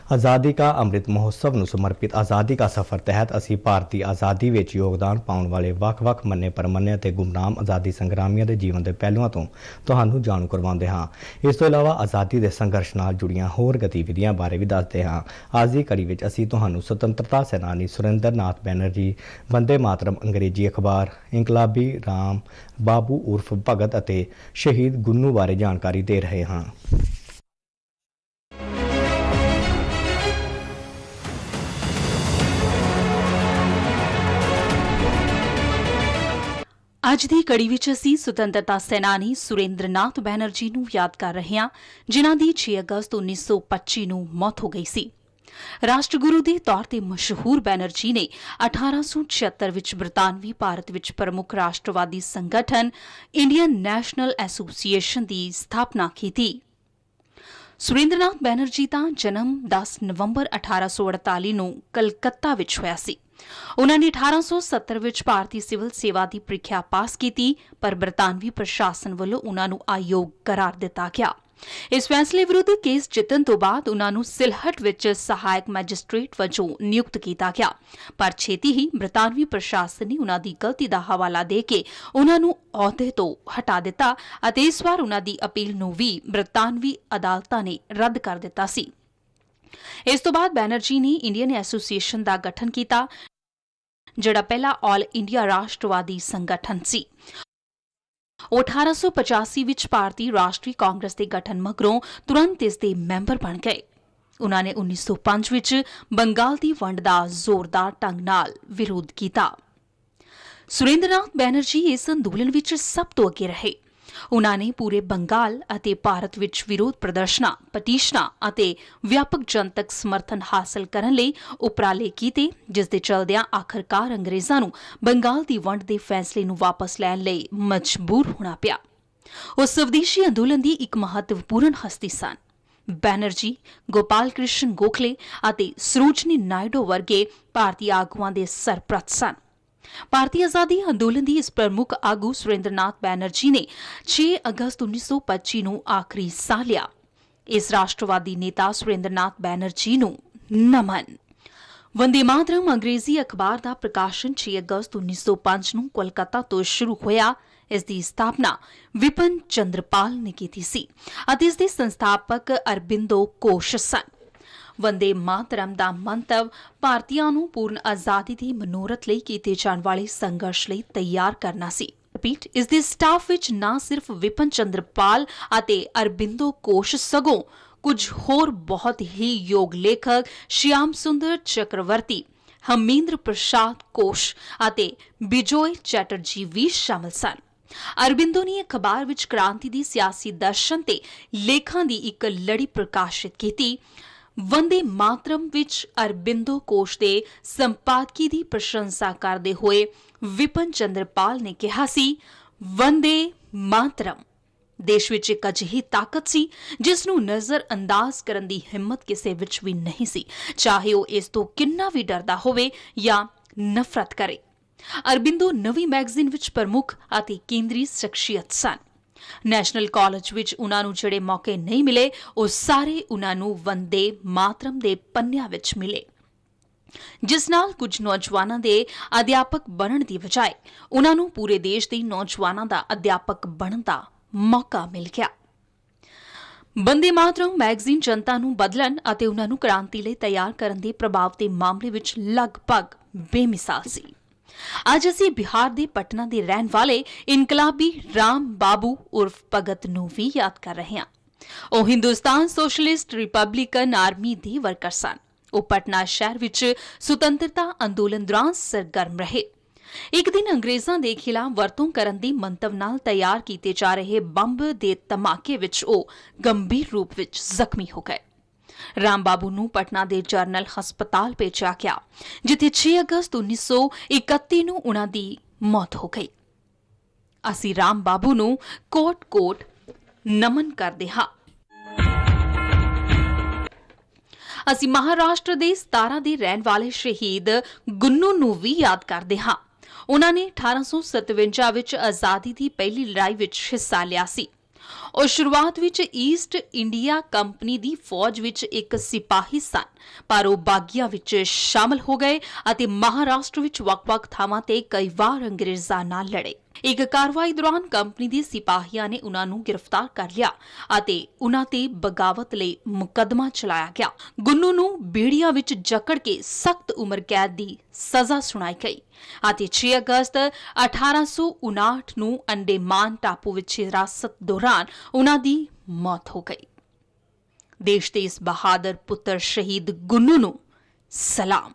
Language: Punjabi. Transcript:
आज़ादी का अमृत महोत्सव ਨੂੰ ਸਮਰਪਿਤ ਆਜ਼ਾਦੀ का सफ़र तहत ਅਸੀਂ ਭਾਰਤੀ ਆਜ਼ਾਦੀ ਵਿੱਚ ਯੋਗਦਾਨ ਪਾਉਣ ਵਾਲੇ ਵੱਖ-ਵੱਖ ਮੰਨੇ ਪਰਮੰਨੇ ਅਤੇ ਗੁਮਨਾਮ ਆਜ਼ਾਦੀ ਸੰਗਰਾਮੀਆਂ ਦੇ ਜੀਵਨ ਦੇ ਪਹਿਲੂਆਂ ਤੋਂ ਤੁਹਾਨੂੰ ਜਾਣੂ ਕਰਵਾਉਂਦੇ ਹਾਂ। ਇਸ ਤੋਂ ਇਲਾਵਾ ਆਜ਼ਾਦੀ ਦੇ ਸੰਘਰਸ਼ ਨਾਲ ਜੁੜੀਆਂ ਹੋਰ ਗਤੀਵਿਧੀਆਂ ਬਾਰੇ ਵੀ ਦੱਸਦੇ ਹਾਂ। ਅੱਜ ਦੀ ਕੜੀ ਵਿੱਚ ਅਸੀਂ ਤੁਹਾਨੂੰ ਸੁਤੰਤਰਤਾ ਸੈਨਾਨੀ ਸੁਰਿੰਦਰ ਨਾਥ ਬੈਨਰਜੀ, ਵੰਦੇ ਮਾਤਰਮ ਅੰਗਰੇਜ਼ੀ ਅਖਬਾਰ, ਇਨਕਲਾਬੀ ਰਾਮ ਬਾਬੂ ਉਰਫ ਭਗਤ ਅਤੇ ਸ਼ਹੀਦ ਗੁੰਨੂ ਬਾਰੇ ਜਾਣਕਾਰੀ ਦੇ ਰਹੇ ਹਾਂ। ਅੱਜ ਦੀ ਕੜੀ ਵਿੱਚ ਅਸੀਂ ਸੁਤੰਤਰਤਾ ਸੈਨਾਨੀ ਸੁਰਿੰਦਰ ਨਾਥ ਬੈਨਰਜੀ ਨੂੰ ਯਾਦ ਕਰ ਰਹੇ ਹਾਂ, ਜਿਨ੍ਹਾਂ ਦੀ 6 ਅਗਸਤ 1925 ਨੂੰ ਮੌਤ ਹੋ ਗਈ ਸੀ। ਰਾਸ਼ਟਰਗੁਰੂ ਦੇ ਤੌਰ ਤੇ ਮਸ਼ਹੂਰ ਬੈਨਰਜੀ ਨੇ 1876 ਵਿੱਚ ਬਰਤਾਨਵੀ ਭਾਰਤ ਵਿੱਚ ਪ੍ਰਮੁੱਖ ਰਾਸ਼ਟਰਵਾਦੀ ਸੰਗਠਨ ਇੰਡੀਅਨ ਨੈਸ਼ਨਲ ਐਸੋਸੀਏਸ਼ਨ ਦੀ ਸਥਾਪਨਾ ਕੀਤੀ। ਸੁਰਿੰਦਰ ਨਾਥ ਬੈਨਰਜੀ ਦਾ ਜਨਮ 10 ਨਵੰਬਰ 1848 ਨੂੰ ਕਲਕੱਤਾ ਵਿੱਚ ਹੋਇਆ ਸੀ। ਉਨ੍ਹਾਂ ਨੇ 1870 ਵਿੱਚ ਭਾਰਤੀ ਸਿਵਲ ਸੇਵਾ ਦੀ ਪ੍ਰੀਖਿਆ ਪਾਸ ਕੀਤੀ, ਪਰ ਬਰਤਾਨਵੀ ਪ੍ਰਸ਼ਾਸਨ ਵੱਲੋਂ ਉਨ੍ਹਾਂ ਨੂੰ ਅਯੋਗ ਕਰਾਰ ਦਿੱਤਾ ਗਿਆ। ਇਸ ਫੈਸਲੇ ਵਿਰੁੱਧ ਕੇਸ ਜਿੱਤਣ ਤੋਂ ਬਾਅਦ ਉਨ੍ਹਾਂ ਨੂੰ ਸਿਲਹਟ ਵਿੱਚ ਸਹਾਇਕ ਮੈਜਿਸਟ੍ਰੇਟ ਵਜੋਂ ਨਿਯੁਕਤ ਕੀਤਾ ਗਿਆ, ਪਰ ਛੇਤੀ ਹੀ ਬਰਤਾਨਵੀ ਪ੍ਰਸ਼ਾਸਨ ਨੇ ਉਨ੍ਹਾਂ ਦੀ ਗਲਤੀ ਦਾ ਹਵਾਲਾ ਦੇ ਕੇ ਉਨ੍ਹਾਂ ਨੂੰ ਅਹੁਦੇ ਤੋਂ ਹਟਾ ਦਿੱਤਾ ਅਤੇ ਇਸ ਵਾਰ ਉਨ੍ਹਾਂ ਦੀ ਅਪੀਲ ਨੂੰ ਵੀ ਬਰਤਾਨਵੀ ਅਦਾਲਤਾਂ ਨੇ ਰੱਦ ਕਰ ਦਿੱਤਾ ਸੀ। ਇਸ ਤੋਂ ਬਾਅਦ ਬੈਨਰਜੀ ਨੇ ਇੰਡੀਅਨ ਐਸੋਸੀਏਸ਼ਨ ਦਾ ਗਠਨ ਕੀਤਾ, ਜਿਹੜਾ ਪਹਿਲਾ ਆਲ ਇੰਡੀਆ ਰਾਸ਼ਟਰਵਾਦੀ ਸੰਗਠਨ ਸੀ। ਉਹ 1885 ਵਿੱਚ ਭਾਰਤੀ ਰਾਸ਼ਟਰੀ ਕਾਂਗਰਸ ਦੇ ਗਠਨ ਮਗਰੋਂ ਤੁਰੰਤ ਇਸ ਦੇ ਮੈਂਬਰ ਬਣ ਗਏ। ਉਨ੍ਹਾਂ ਨੇ 1905 ਵਿੱਚ ਬੰਗਾਲ ਦੀ ਵੰਡ ਦਾ ਜ਼ੋਰਦਾਰ ਢੰਗ ਨਾਲ ਵਿਰੋਧ ਕੀਤਾ। ਸੁਰਿੰਦਰ ਨਾਥ ਬੈਨਰਜੀ ਇਸ ਅੰਦੋਲਨ ਵਿੱਚ ਸਭ ਤੋਂ ਅੱਗੇ ਰਹੇ। ਉਨ੍ਹਾਂ ਨੇ ਪੂਰੇ ਬੰਗਾਲ ਅਤੇ ਭਾਰਤ ਵਿੱਚ ਵਿਰੋਧ ਪ੍ਰਦਰਸ਼ਨਾਂ, ਪਟੀਸ਼ਨਾਂ ਅਤੇ ਵਿਆਪਕ ਜਨਤਕ ਸਮਰਥਨ ਹਾਸਲ ਕਰਨ ਲਈ ਉਪਰਾਲੇ ਕੀਤੇ, ਜਿਸ ਦੇ ਚਲਦਿਆਂ ਆਖਰਕਾਰ ਅੰਗਰੇਜ਼ਾਂ ਨੂੰ ਬੰਗਾਲ ਦੀ ਵੰਡ ਦੇ ਫੈਸਲੇ ਨੂੰ ਵਾਪਸ ਲੈਣ ਲਈ ਮਜਬੂਰ ਹੋਣਾ ਪਿਆ। ਉਹ ਸਵਦੇਸ਼ੀ ਅੰਦੋਲਨ ਦੀ ਇੱਕ ਮਹੱਤਵਪੂਰਨ ਹਸਤੀ ਸਨ। ਬੈਨਰਜੀ, ਗੋਪਾਲ ਕ੍ਰਿਸ਼ਨ ਗੋਖਲੇ ਅਤੇ ਸਰੋਜਨੀ ਨਾਇਡੂ ਵਰਗੇ ਭਾਰਤੀ ਆਗੂਆਂ ਦੇ ਸਰਪ੍ਰਸਤ ਸਨ। ਭਾਰਤੀ ਆਜ਼ਾਦੀ ਅੰਦੋਲਨ ਦੀ ਇਸ ਪ੍ਰਮੁੱਖ ਆਗੂ ਸੁਰਿੰਦਰ ਨਾਥ ਬੈਨਰਜੀ ਨੇ 6 ਅਗਸਤ 1925 ਨੂੰ ਆਖਰੀ ਸਾਹ ਲਿਆ। ਇਸ ਰਾਸ਼ਟਰਵਾਦੀ ਨੇਤਾ ਸੁਰਿੰਦਰ ਨਾਥ ਬੈਨਰਜੀ ਨੂੰ ਨਮਨ। ਵੰਦੇ ਮਾਤਰਮ ਅੰਗਰੇਜ਼ੀ ਅਖਬਾਰ ਦਾ ਪ੍ਰਕਾਸ਼ਨ 6 ਅਗਸਤ 1905 ਨੂੰ ਕੋਲਕਾਤਾ ਤੋਂ ਸ਼ੁਰੂ ਹੋਇਆ। ਇਸ ਦੀ ਸਥਾਪਨਾ ਵਿਪਨ ਚੰਦਰਪਾਲ ਨੇ ਕੀਤੀ ਸੀ ਅਤੇ ਇਸ ਦੇ ਸੰਸਥਾਪਕ ਅਰਬਿੰਦੋ ਘੋਸ਼ ਸਨ। ਵੰਦੇ ਮਾਤਰਮ ਦਾ ਮੰਤਵ ਭਾਰਤੀਆਂ ਨੂੰ ਪੂਰਨ ਆਜ਼ਾਦੀ ਦੀ ਮਨੋਰਥ ਲਈ ਕੀਤੇ ਜਾਣ ਵਾਲੇ ਸੰਘਰਸ਼ ਲਈ ਤਿਆਰ ਕਰਨਾ ਸੀ। ਇਸ ਦੇ ਸਟਾਫ ਵਿੱਚ ਨਾ ਸਿਰਫ ਵਿਪਨ ਚੰਦਰਪਾਲ ਅਤੇ ਅਰਬਿੰਦੋ ਘੋਸ਼ ਸਗੋਂ ਕੁਝ ਹੋਰ ਬਹੁਤ ਹੀ ਯੋਗ ਲੇਖਕ ਸ਼ਿਆਮ ਸੁੰਦਰ ਚੱਕਰਵਰਤੀ, ਹਮਿੰਦਰ ਪ੍ਰਸਾਦ ਘੋਸ਼ ਅਤੇ ਬਿਜੋਏ ਚੈਟਰਜੀ ਵੀ ਸ਼ਾਮਲ ਸਨ। ਅਰਬਿੰਦੋ ਨੇ ਅਖਬਾਰ ਵਿੱਚ ਕ੍ਰਾਂਤੀ ਦੀ ਸਿਆਸੀ ਦਰਸ਼ਨ ਤੇ ਲੇਖਾਂ ਦੀ ਇੱਕ ਲੜੀ ਪ੍ਰਕਾਸ਼ਿਤ ਕੀਤੀ। ਵੰਦੇ ਮਾਤਰਮ ਵਿੱਚ ਅਰਬਿੰਦੋ ਘੋਸ਼ ਦੇ ਸੰਪਾਦਕੀ ਦੀ ਪ੍ਰਸ਼ੰਸਾ ਕਰਦੇ ਹੋਏ ਵਿਪਨ ਚੰਦਰਪਾਲ ਨੇ ਕਿਹਾ ਸੀ, ਵੰਦੇ ਮਾਤਰਮ ਦੇਸ਼ ਵਿੱਚ ਇੱਕ ਅਜਿਹੀ ਤਾਕਤ ਸੀ ਜਿਸ ਨੂੰ ਨਜ਼ਰ ਅੰਦਾਜ਼ ਕਰਨ ਦੀ ਹਿੰਮਤ ਕਿਸੇ ਵਿੱਚ ਵੀ ਨਹੀਂ ਸੀ, ਚਾਹੇ ਉਹ ਇਸ ਤੋਂ ਕਿੰਨਾ ਵੀ ਡਰਦਾ ਹੋਵੇ ਜਾਂ ਨਫ਼ਰਤ ਕਰੇ। ਅਰਬਿੰਦੋ ਨਵੀਂ ਮੈਗਜ਼ੀਨ ਵਿੱਚ ਪ੍ਰਮੁੱਖ ਅਤੇ ਕੇਂਦਰੀ ਸ਼ਖਸੀਅਤ ਸਨ। ਨੈਸ਼ਨਲ ਕਾਲਜ ਵਿੱਚ ਉਨ੍ਹਾਂ ਨੂੰ ਜਿਹੜੇ ਮੌਕੇ ਨਹੀਂ ਮਿਲੇ, ਉਹ ਸਾਰੇ ਉਨ੍ਹਾਂ ਨੂੰ ਵੰਦੇ ਮਾਤਰਮ ਦੇ ਪੰਨਿਆਂ ਵਿੱਚ ਮਿਲੇ, ਜਿਸ ਨਾਲ ਕੁਝ ਨੌਜਵਾਨਾਂ ਦੇ ਅਧਿਆਪਕ ਬਣਨ ਦੀ ਬਜਾਏ ਉਨ੍ਹਾਂ ਨੂੰ ਪੂਰੇ ਦੇਸ਼ ਦੇ ਨੌਜਵਾਨਾਂ ਦਾ ਅਧਿਆਪਕ ਬਣਨ ਦਾ ਮੌਕਾ ਮਿਲ ਗਿਆ। ਵੰਦੇ ਮਾਤਰਮ ਮੈਗਜ਼ੀਨ ਜਨਤਾ ਨੂੰ ਬਦਲਣ ਅਤੇ ਉਨ੍ਹਾਂ ਨੂੰ ਕ੍ਰਾਂਤੀ ਲਈ ਤਿਆਰ ਕਰਨ ਦੇ ਪ੍ਰਭਾਵ ਦੇ ਮਾਮਲੇ ਵਿੱਚ ਲਗਭਗ ਬੇਮਿਸਾਲ ਸੀ। ਅੱਜ ਅਸੀਂ ਬਿਹਾਰ ਦੇ ਪਟਨਾ ਦੇ ਰਹਿਣ ਵਾਲੇ ਇਨਕਲਾਬੀ ਰਾਮ ਬਾਬੂ ਉਰਫ ਭਗਤ ਨੂੰ ਵੀ ਯਾਦ ਕਰ ਰਹੇ ਹਾਂ। ਉਹ ਹਿੰਦੁਸਤਾਨ ਸੋਸ਼ਲਿਸਟ ਰਿਪਬਲਿਕਨ ਆਰਮੀ ਦੇ ਵਰਕਰ ਸਨ। ਉਹ ਪਟਨਾ ਸ਼ਹਿਰ ਵਿੱਚ ਸੁਤੰਤਰਤਾ ਅੰਦੋਲਨ ਦੌਰਾਨ ਸਰਗਰਮ ਰਹੇ। ਇੱਕ ਦਿਨ ਅੰਗਰੇਜ਼ਾਂ ਦੇ ਖਿਲਾਫ ਵਰਤੋਂ ਕਰਨ ਦੀ ਮੰਤਵ ਨਾਲ ਤਿਆਰ ਕੀਤੇ ਜਾ ਰਹੇ ਬੰਬ ਦੇ ਧਮਾਕੇ ਵਿੱਚ ਉਹ ਗੰਭੀਰ ਰੂਪ ਵਿੱਚ ਜ਼ਖਮੀ ਹੋ ਗਏ। ਰਾਮ ਬਾਬੂ ਨੂੰ ਪਟਨਾ ਦੇ ਜਨਰਲ ਹਸਪਤਾਲ ਭੇਜਿਆ ਗਿਆ, ਜਿੱਥੇ 6 ਅਗਸਤ 1931 ਨੂੰ ਉਨ੍ਹਾਂ ਦੀ ਮੌਤ ਹੋ ਗਈ। ਅਸੀਂ ਰਾਮ ਬਾਬੂ ਨੂੰ ਕੋਟ-ਕੋਟ ਨਮਨ ਕਰਦੇ ਹਾਂ। ਅਸੀਂ ਮਹਾਰਾਸ਼ਟਰ ਦੇ 17 ਦੇ ਰਹਿਣ ਵਾਲੇ ਸ਼ਹੀਦ ਗੁੰਨੂ ਨੂੰ ਵੀ ਯਾਦ ਕਰਦੇ ਹਾਂ। ਉਨ੍ਹਾਂ ਨੇ 1857 ਵਿੱਚ ਆਜ਼ਾਦੀ ਦੀ ਪਹਿਲੀ ਲੜਾਈ ਵਿੱਚ ਹਿੱਸਾ ਲਿਆ ਸੀ। ਉਹ ਸ਼ੁਰੂਆਤ ਵਿੱਚ ਈਸਟ ਇੰਡੀਆ ਕੰਪਨੀ ਦੀ ਫੌਜ ਵਿੱਚ ਇੱਕ ਸਿਪਾਹੀ ਸਨ, ਪਰ ਉਹ ਬਾਗੀਆਂ ਵਿੱਚ ਸ਼ਾਮਲ ਹੋ ਗਏ ਅਤੇ ਮਹਾਰਾਸ਼ਟਰ ਵਿੱਚ ਵੱਖ-ਵੱਖ ਥਾਵਾਂ ਤੇ ਕਈ ਵਾਰ ਅੰਗਰੇਜ਼ਾਂ ਨਾਲ ਲੜੇ। ਇੱਕ ਕਾਰਵਾਈ ਦੌਰਾਨ ਕੰਪਨੀ ਦੇ ਸਿਪਾਹੀਆਂ ਨੇ ਉਨ੍ਹਾਂ ਨੂੰ ਗ੍ਰਿਫਤਾਰ ਕਰ ਲਿਆ ਅਤੇ ਉਨ੍ਹਾਂ ਤੇ ਬਗਾਵਤ ਲਈ ਮੁਕੱਦਮਾ ਚਲਾਇਆ ਗਿਆ। ਗੁੰਨੂ ਨੂੰ ਬੇੜੀਆਂ ਵਿੱਚ ਜਕੜ ਕੇ ਸਖਤ ਉਮਰ ਕੈਦ ਦੀ ਸਜ਼ਾ ਸੁਣਾਈ ਗਈ ਅਤੇ 6 ਅਗਸਤ 1859 ਨੂੰ ਅੰਡੇਮਾਨ ਟਾਪੂ ਵਿੱਚ ਹਿਰਾਸਤ ਦੌਰਾਨ ਉਨ੍ਹਾਂ ਦੀ ਮੌਤ ਹੋ ਗਈ। ਦੇਸ਼ ਦੇ ਇਸ ਬਹਾਦਰ ਪੁੱਤਰ ਸ਼ਹੀਦ ਗੁੰਨੂ ਨੂੰ ਸਲਾਮ।